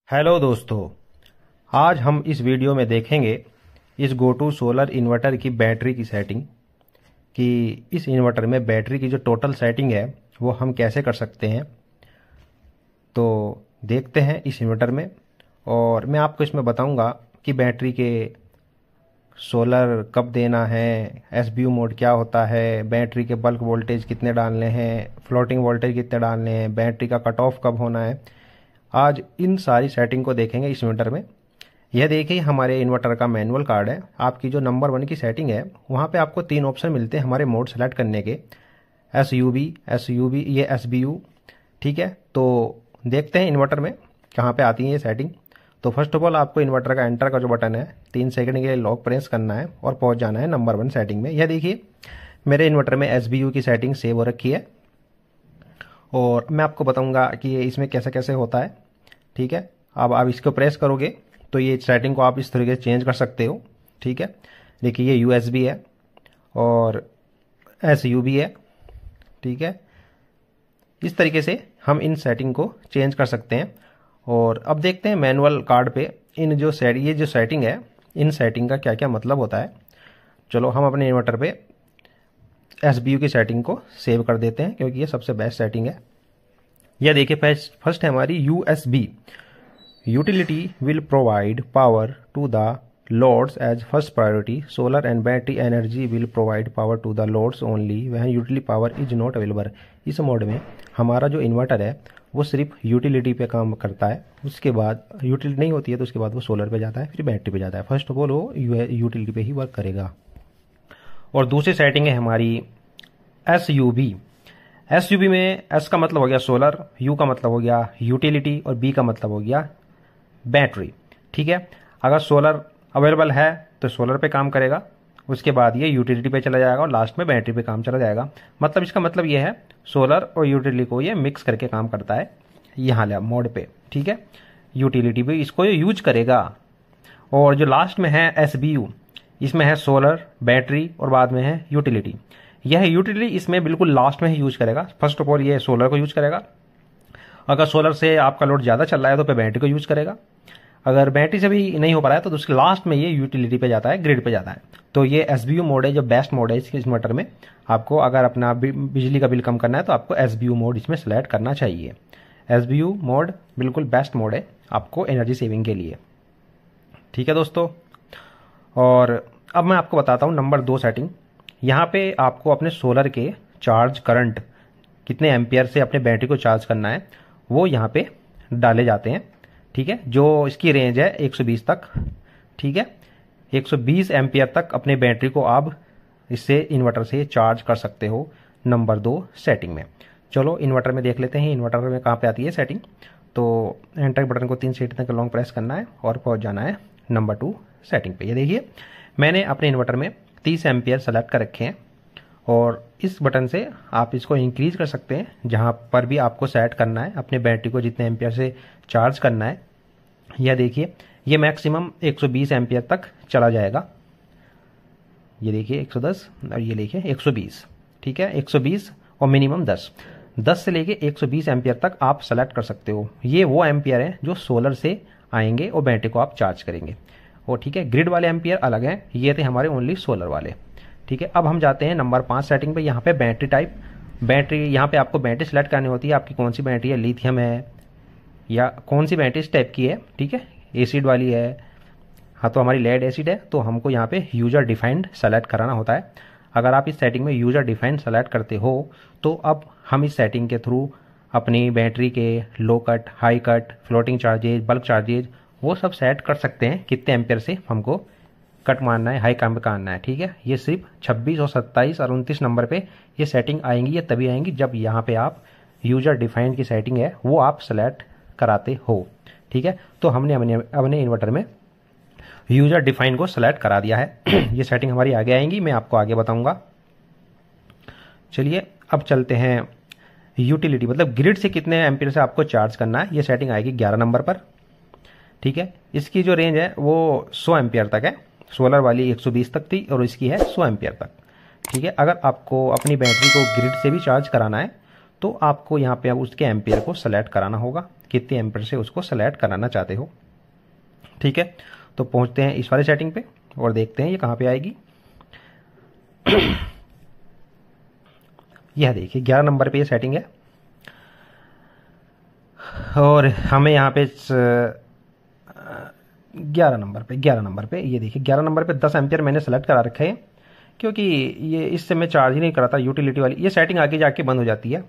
Hello दोस्तों, आज हम इस वीडियो में देखेंगे इस गोटू सोलर इन्वर्टर की बैटरी की सेटिंग कि इस इन्वर्टर में बैटरी की जो टोटल सेटिंग है वो हम कैसे कर सकते हैं। तो देखते हैं इस इन्वर्टर में, और मैं आपको इसमें बताऊंगा कि बैटरी के सोलर कब देना है, एसबीयू मोड क्या होता है, बैटरी के बल्क वोल्टेज कितने डालने हैं, फ्लोटिंग वोल्टेज कितने डालने हैं, बैटरी का कट ऑफ कब होना है। आज इन सारी सेटिंग को देखेंगे इस इन्वर्टर में। यह देखिए हमारे इन्वर्टर का मैनुअल कार्ड है। आपकी जो नंबर 1 की सेटिंग है वहाँ पे आपको 3 ऑप्शन मिलते हैं हमारे मोड सेलेक्ट करने के, एसयूबी ये एसबीयू। ठीक है, तो देखते हैं इन्वर्टर में कहाँ पे आती है ये सेटिंग। तो फर्स्ट ऑफ ऑल आपको इन्वर्टर का एंटर का जो बटन है 3 सेकंड के लिए लॉक प्रेस करना है और पहुंच जाना है नंबर 1 सेटिंग में। यह देखिए मेरे इन्वर्टर में एसबीयू की सेटिंग सेव हो रखी है और मैं आपको बताऊंगा कि ये इसमें कैसे कैसे होता है। ठीक है, अब आप इसको प्रेस करोगे तो ये सेटिंग को आप इस तरीके से चेंज कर सकते हो। ठीक है, देखिए ये यूएसबी है और एसयूबी है। ठीक है, इस तरीके से हम इन सेटिंग को चेंज कर सकते हैं। और अब देखते हैं मैनुअल कार्ड पे इन जो ये जो सेटिंग है इन सेटिंग का क्या क्या मतलब होता है। चलो हम अपने इन्वर्टर पे एसबीयू की सेटिंग को सेव कर देते हैं क्योंकि ये सबसे बेस्ट सेटिंग है। यह देखिए फर्स्ट है हमारी USB, utility will provide power to the loads as first priority, solar and battery energy will provide power to the loads only when utility power is not available. इस mode में हमारा जो inverter है वो सिर्फ utility पे काम करता है, उसके बाद यूटिलिटी नहीं होती है तो उसके बाद वो सोलर पे जाता है, फिर बैटरी पे जाता है। फर्स्ट ऑफ ऑल वो यूटिलिटी पे ही वर्क करेगा। और दूसरी सेटिंग है हमारी एसयूबी। एसयूबी में एस का मतलब हो गया सोलर, यू का मतलब हो गया यूटिलिटी और बी का मतलब हो गया बैटरी। ठीक है, अगर सोलर अवेलेबल है तो सोलर पे काम करेगा, उसके बाद ये यूटिलिटी पे चला जाएगा और लास्ट में बैटरी पे काम चला जाएगा। मतलब इसका मतलब ये है सोलर और यूटिलिटी को ये मिक्स करके काम करता है यहाँ मोड पे। ठीक है, यूटिलिटी भी इसको ये यूज करेगा। और जो लास्ट में है एसबीयू, इसमें है सोलर, बैटरी और बाद में है यूटिलिटी। यह यूटिलिटी इसमें बिल्कुल लास्ट में ही यूज करेगा। फर्स्ट ऑफ ऑल ये सोलर को यूज करेगा, अगर सोलर से आपका लोड ज़्यादा चल रहा है तो पे बैटरी को यूज करेगा, अगर बैटरी से भी नहीं हो पा रहा है तो उसके लास्ट में ये यूटिलिटी पे जाता है, ग्रिड पे जाता है। तो ये एसबीयू मोड है जो बेस्ट मोड है इस इन्वर्टर में। आपको अगर अपना बिजली का बिल कम करना है तो आपको एसबीयू मोड इसमें सेलेक्ट करना चाहिए। एसबीयू मोड बिल्कुल बेस्ट मोड है आपको एनर्जी सेविंग के लिए। ठीक है दोस्तों, और अब मैं आपको बताता हूँ नंबर 2 सेटिंग। यहाँ पे आपको अपने सोलर के चार्ज करंट कितने एम्पियर से अपने बैटरी को चार्ज करना है वो यहाँ पे डाले जाते हैं। ठीक है, जो इसकी रेंज है 120 तक। ठीक है, 120 एम्पियर तक अपने बैटरी को आप इससे इन्वर्टर से चार्ज कर सकते हो नंबर 2 सेटिंग में। चलो इन्वर्टर में देख लेते हैं इन्वर्टर में कहाँ पे आती है सेटिंग। तो एंटर बटन को 3 सेकंड तक लॉन्ग प्रेस करना है और पहुंच जाना है नंबर 2 सेटिंग पे। ये देखिए मैंने अपने इन्वर्टर में 30 एम्पियर सेलेक्ट कर रखे हैं और इस बटन से आप इसको इंक्रीज कर सकते हैं जहां पर भी आपको सेट करना है अपने बैटरी को जितने एम्पियर से चार्ज करना है। यह देखिए ये मैक्सिमम 120 एम्पियर तक चला जाएगा। ये देखिए 110 और ये देखिए 120। ठीक है, 120 और मिनिमम 10 से लेके 120 एम्पियर तक आप सेलेक्ट कर सकते हो। ये वो एम्पियर हैं जो सोलर से आएंगे और बैटरी को आप चार्ज करेंगे। और ठीक है, ग्रिड वाले एम्पियर अलग हैं, ये थे हमारे ओनली सोलर वाले। ठीक है, अब हम जाते हैं नंबर 5 सेटिंग पे। यहाँ पे बैटरी टाइप, बैटरी यहाँ पे आपको बैटरी सेलेक्ट करनी होती है, आपकी कौन सी बैटरी है, लिथियम है या कौन सी बैटरी इस टाइप की है। ठीक है, एसिड वाली है, हाँ तो हमारी लेड एसिड है, तो हमको यहाँ पे यूजर डिफाइंड सेलेक्ट कराना होता है। अगर आप इस सेटिंग में यूजर डिफाइंड सेलेक्ट करते हो तो अब हम इस सेटिंग के थ्रू अपनी बैटरी के low cut, high cut, floating charges, bulk charges वो सब सेट कर सकते हैं कितने एम्पियर से हमको कट मारना है, हाई काम पे करना है। ठीक है, ये सिर्फ 26 और 27 और 29 नंबर पे ये सेटिंग आएंगी। ये तभी आएंगी जब यहाँ पे आप यूजर डिफाइंड की सेटिंग है वो आप सेलेक्ट कराते हो। ठीक है, तो हमने अपने इन्वर्टर में यूजर डिफाइन को सेलेक्ट करा दिया है। ये सेटिंग हमारी आगे आएंगी, मैं आपको आगे बताऊंगा। चलिए अब चलते हैं यूटिलिटी, मतलब ग्रिड से कितने एम्पियर से आपको चार्ज करना है। ये सेटिंग आएगी 11 नंबर पर। ठीक है, इसकी जो रेंज है वो 100 एम्पियर तक है, सोलर वाली 120 तक थी और इसकी है 100 एम्पियर तक। ठीक है, अगर आपको अपनी बैटरी को ग्रिड से भी चार्ज कराना है तो आपको यहाँ पे अब उसके एम्पियर को सेलेक्ट कराना होगा, कितने एम्पियर से उसको सेलेक्ट कराना चाहते हो। ठीक है, तो पहुंचते हैं इस वाले सेटिंग पे और देखते हैं ये कहाँ पे आएगी। यह देखिए 11 नंबर पे ये सेटिंग है और हमें यहाँ पे 11 नंबर पे ये देखिए 11 नंबर पे 10 एम्पियर मैंने सेलेक्ट करा रखे हैं, क्योंकि ये इससे मैं चार्ज ही नहीं कराता यूटिलिटी वाली। ये सेटिंग आगे जाके बंद हो जाती है।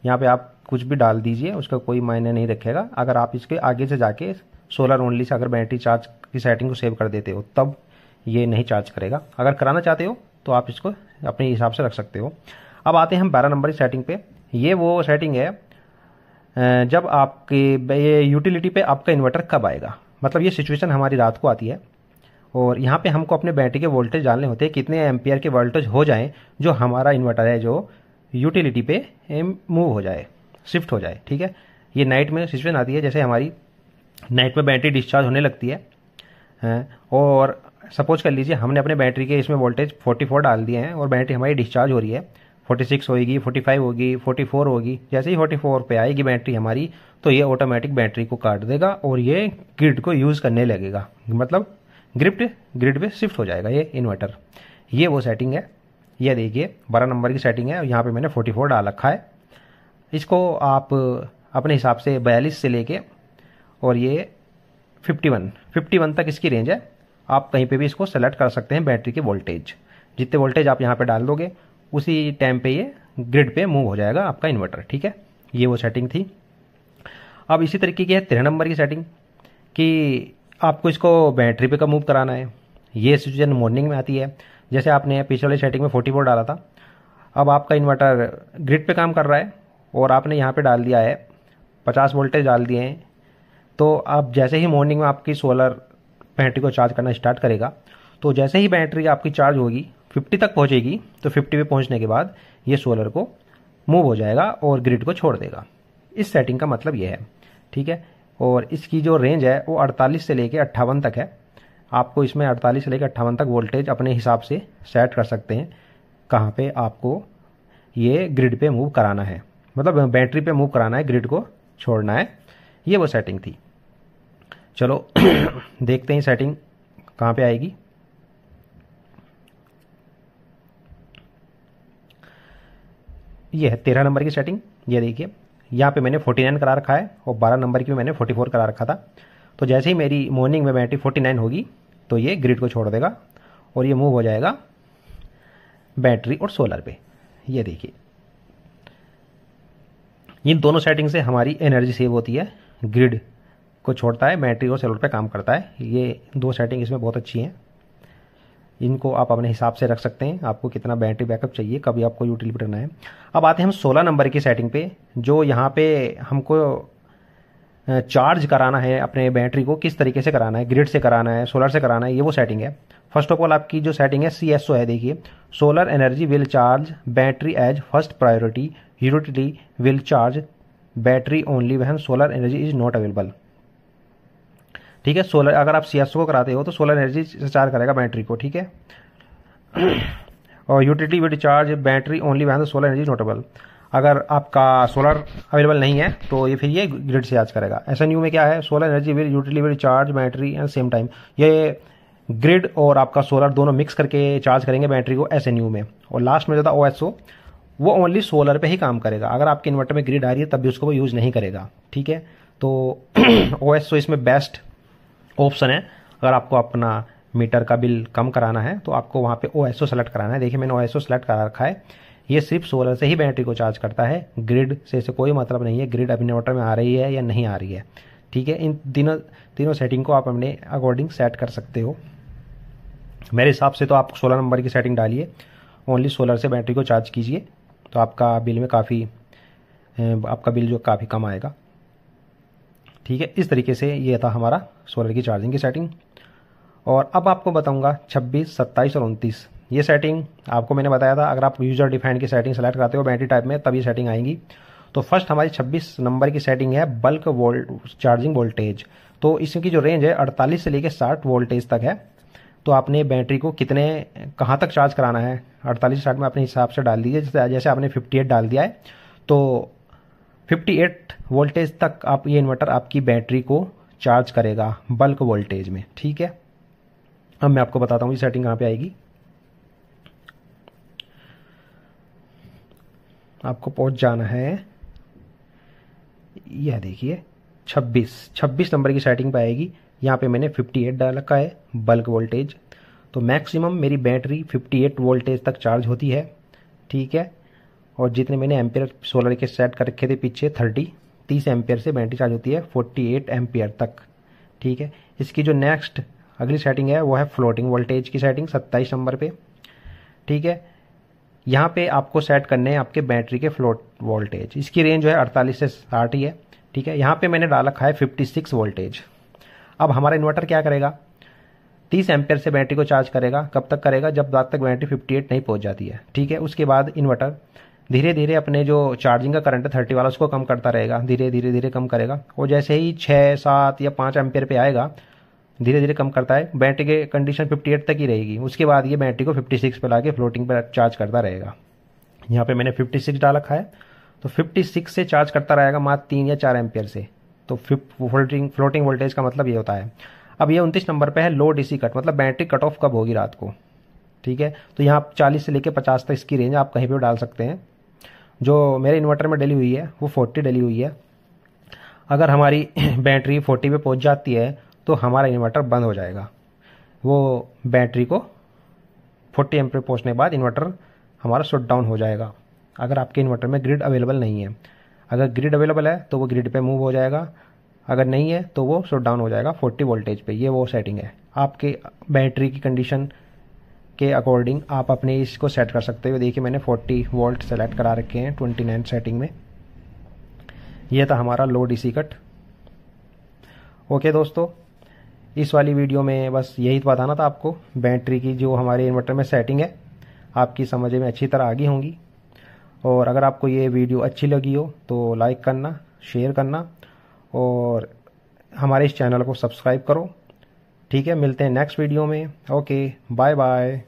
यहाँ पे आप कुछ भी डाल दीजिए, उसका कोई मायने नहीं रखेगा। अगर आप इसके आगे से जाके सोलर ओनली से अगर बैटरी चार्ज की सेटिंग को सेव कर देते हो तब ये नहीं चार्ज करेगा। अगर कराना चाहते हो तो आप इसको अपने हिसाब से रख सकते हो। अब आते हैं हम 12 नंबर की सेटिंग पे। ये वो सेटिंग है जब आपके ये यूटिलिटी पे आपका इन्वर्टर कब आएगा, मतलब ये सिचुएशन हमारी रात को आती है और यहाँ पे हमको अपने बैटरी के वोल्टेज डालने होते हैं, कितने एम्पियर के वोल्टेज हो जाएं जो हमारा इन्वर्टर है जो यूटिलिटी पे मूव हो जाए, शिफ्ट हो जाए। ठीक है, ये नाइट में सिचुएशन आती है, जैसे हमारी नाइट में बैटरी डिस्चार्ज होने लगती है और सपोज कर लीजिए हमने अपने बैटरी के इसमें वोल्टेज 44 डाल दिए हैं और बैटरी हमारी डिस्चार्ज हो रही है, 46 होगी, 45 होगी, 44 होगी। जैसे ही 44 पे आएगी बैटरी हमारी तो ये ऑटोमेटिक बैटरी को काट देगा और ये ग्रिड को यूज़ करने लगेगा, मतलब ग्रिड पे शिफ्ट हो जाएगा ये इन्वर्टर। ये वो सेटिंग है। ये देखिए 12 नंबर की सेटिंग है और यहाँ पे मैंने 44 डाल रखा है। इसको आप अपने हिसाब से 42 से लेके और ये 51 तक इसकी रेंज है। आप कहीं पे भी इसको सेलेक्ट कर सकते हैं बैटरी के वोल्टेज। जितने वोल्टेज आप यहाँ पे डाल दोगे उसी टाइम पे ये ग्रिड पे मूव हो जाएगा आपका इन्वर्टर। ठीक है, ये वो सेटिंग थी। अब इसी तरीके की है 13 नंबर की सेटिंग कि आपको इसको बैटरी पे कब मूव कराना है। ये सिचुएशन मॉर्निंग में आती है। जैसे आपने पिछले वाली सेटिंग में 44 डाला था, अब आपका इन्वर्टर ग्रिड पे काम कर रहा है और आपने यहाँ पे डाल दिया है 50 वोल्टेज डाल दिए हैं। तो अब जैसे ही मॉर्निंग में आपकी सोलर बैटरी को चार्ज करना स्टार्ट करेगा तो जैसे ही बैटरी आपकी चार्ज होगी 50 तक पहुंचेगी तो 50 पे पहुंचने के बाद ये सोलर को मूव हो जाएगा और ग्रिड को छोड़ देगा। इस सेटिंग का मतलब ये है। ठीक है, और इसकी जो रेंज है वो 48 से लेके 58 तक है। आपको इसमें 48 से लेकर 58 तक वोल्टेज अपने हिसाब से सेट कर सकते हैं कहाँ पे आपको ये ग्रिड पे मूव कराना है, मतलब बैटरी पे मूव कराना है, ग्रिड को छोड़ना है। ये वो सेटिंग थी। चलो देखते हैं सेटिंग कहाँ पे आएगी। ये है 13 नंबर की सेटिंग। ये देखिए यहाँ पे मैंने 49 करा रखा है और 12 नंबर की मैंने 44 करा रखा था। तो जैसे ही मेरी मॉर्निंग में बैटरी 49 होगी तो ये ग्रिड को छोड़ देगा और ये मूव हो जाएगा बैटरी और सोलर पे। ये देखिए इन दोनों सेटिंग से हमारी एनर्जी सेव होती है, ग्रिड को छोड़ता है, बैटरी और सोलर पे काम करता है। ये दो सेटिंग इसमें बहुत अच्छी हैं। इनको आप अपने हिसाब से रख सकते हैं, आपको कितना बैटरी बैकअप चाहिए, कभी आपको यूटिलिटी करना है। अब आते हैं हम 16 नंबर की सेटिंग पे, जो यहाँ पे हमको चार्ज कराना है अपने बैटरी को, किस तरीके से कराना है, ग्रिड से कराना है, सोलर से कराना है, ये वो सेटिंग है। फर्स्ट ऑफ ऑल आपकी जो सेटिंग है CSO है। देखिए solar energy will charge battery as first priority, utility will charge battery only when solar energy is not available. ठीक है, सोलर अगर आप CSO को कराते हो तो सोलर एनर्जी से चार्ज करेगा बैटरी को। ठीक है, और utility will charge battery only when solar energy not available. अगर आपका सोलर अवेलेबल नहीं है तो ये फिर ये ग्रिड से चार्ज करेगा। SNU में क्या है, solar energy will utility will charge battery at same time. ये ग्रिड और आपका सोलर दोनों मिक्स करके चार्ज करेंगे बैटरी को SNU में। और लास्ट में जो था OSO, वो ओनली सोलर पे ही काम करेगा। अगर आपके इन्वर्टर में ग्रिड आ रही है तब भी उसको वो यूज़ नहीं करेगा। ठीक है, तो OSO इसमें बेस्ट ऑप्शन है। अगर आपको अपना मीटर का बिल कम कराना है तो आपको वहाँ पे OSO सेलेक्ट कराना है। देखिए मैंने OSO सेलेक्ट करा रखा है। ये सिर्फ सोलर से ही बैटरी को चार्ज करता है, ग्रिड से इसे कोई मतलब नहीं है, ग्रिड अपने इन्वर्टर में आ रही है या नहीं आ रही है। ठीक है, इन तीनों सेटिंग को आप अपने अकॉर्डिंग सेट कर सकते हो। मेरे हिसाब से तो आप 16 नंबर की सेटिंग डालिए, ओनली सोलर से बैटरी को चार्ज कीजिए तो आपका बिल में आपका बिल जो काफ़ी कम आएगा। ठीक है, इस तरीके से ये था हमारा सोलर की चार्जिंग की सेटिंग। और अब आपको बताऊंगा 26, 27 और 29 ये सेटिंग। आपको मैंने बताया था अगर आप यूजर डिफाइंड की सेटिंग सेलेक्ट करते हो बैटरी टाइप में तब ये सेटिंग आएंगी। तो फर्स्ट हमारी 26 नंबर की सेटिंग है बल्क चार्जिंग वोल्टेज। तो इसकी जो रेंज है 48 से लेकर 60 वोल्टेज तक है। तो आपने बैटरी को कहाँ तक चार्ज कराना है 48 से 60 में अपने हिसाब से डाल दीजिए। जैसे आपने 58 डाल दिया है तो 58 वोल्टेज तक आप ये इन्वर्टर आपकी बैटरी को चार्ज करेगा बल्क वोल्टेज में। ठीक है, अब मैं आपको बताता हूँ ये सेटिंग कहाँ पे आएगी। आपको पहुंच जाना है, यह देखिए 26 नंबर की सेटिंग पे आएगी। यहाँ पे मैंने 58 डाल रखा है बल्क वोल्टेज, तो मैक्सिमम मेरी बैटरी 58 वोल्टेज तक चार्ज होती है। ठीक है, और जितने मैंने एम्पियर सोलर के सेट कर रखे थे पीछे 30 एम्पियर से बैटरी चार्ज होती है 48 एम्पियर तक। ठीक है, इसकी जो नेक्स्ट अगली सेटिंग है वो है फ्लोटिंग वोल्टेज की सेटिंग 27 नंबर पे। ठीक है, यहाँ पे आपको सेट करने हैं आपके बैटरी के फ्लोट वोल्टेज। इसकी रेंज जो है 48 से 60 ही है। ठीक है, यहाँ पे मैंने डाल रखा है 56 वोल्टेज। अब हमारा इन्वर्टर क्या करेगा, 30 एम्पियर से बैटरी को चार्ज करेगा। कब तक करेगा, जब तक बैटरी 58 नहीं पहुंच जाती है। ठीक है, उसके बाद इन्वर्टर धीरे धीरे अपने जो चार्जिंग का करंट है 30 वाला उसको कम करता रहेगा, धीरे धीरे कम करेगा। और जैसे ही 6, 7 या 5 एम्पियर पे आएगा धीरे धीरे कम करता है, बैटरी की कंडीशन 58 तक ही रहेगी। उसके बाद ये बैटरी को 56 पे लाके फ्लोटिंग पे चार्ज करता रहेगा। यहाँ पे मैंने 56 डाल रखा है, तो 56 से चार्ज करता रहेगा मात्र 3 या 4 एम्पियर से। तो फ्लोटिंग वोल्टेज का मतलब ये होता है। अब ये 29 नंबर पे है लो डीसी कट, मतलब बैटरी कट ऑफ कब होगी रात को। ठीक है, तो यहाँ 40 से लेकर 50 तक इसकी रेंज आप कहीं पर डाल सकते हैं। जो मेरे इन्वर्टर में डली हुई है वो 40 डली हुई है। अगर हमारी बैटरी 40 पे पहुंच जाती है तो हमारा इन्वर्टर बंद हो जाएगा। वो बैटरी को 40 एम्पियर पहुंचने के बाद इन्वर्टर हमारा शट डाउन हो जाएगा। अगर आपके इन्वर्टर में ग्रिड अवेलेबल नहीं है, अगर ग्रिड अवेलेबल है तो वो ग्रिड पे मूव हो जाएगा, अगर नहीं है तो वो शट डाउन हो जाएगा 40 वोल्टेज पे। ये वो सेटिंग है, आपके बैटरी की कंडीशन के अकॉर्डिंग आप अपने इसको सेट कर सकते हो। देखिए मैंने 40 वोल्ट सेलेक्ट करा रखे हैं 29 सेटिंग में। यह था हमारा लो डीसी कट। ओके दोस्तों, इस वाली वीडियो में बस यही बताना था आपको। बैटरी की जो हमारे इन्वर्टर में सेटिंग है आपकी समझ में अच्छी तरह आ गई होंगी। और अगर आपको ये वीडियो अच्छी लगी हो तो लाइक करना, शेयर करना और हमारे इस चैनल को सब्सक्राइब करो। ठीक है, मिलते हैं नेक्स्ट वीडियो में। Okay, bye bye.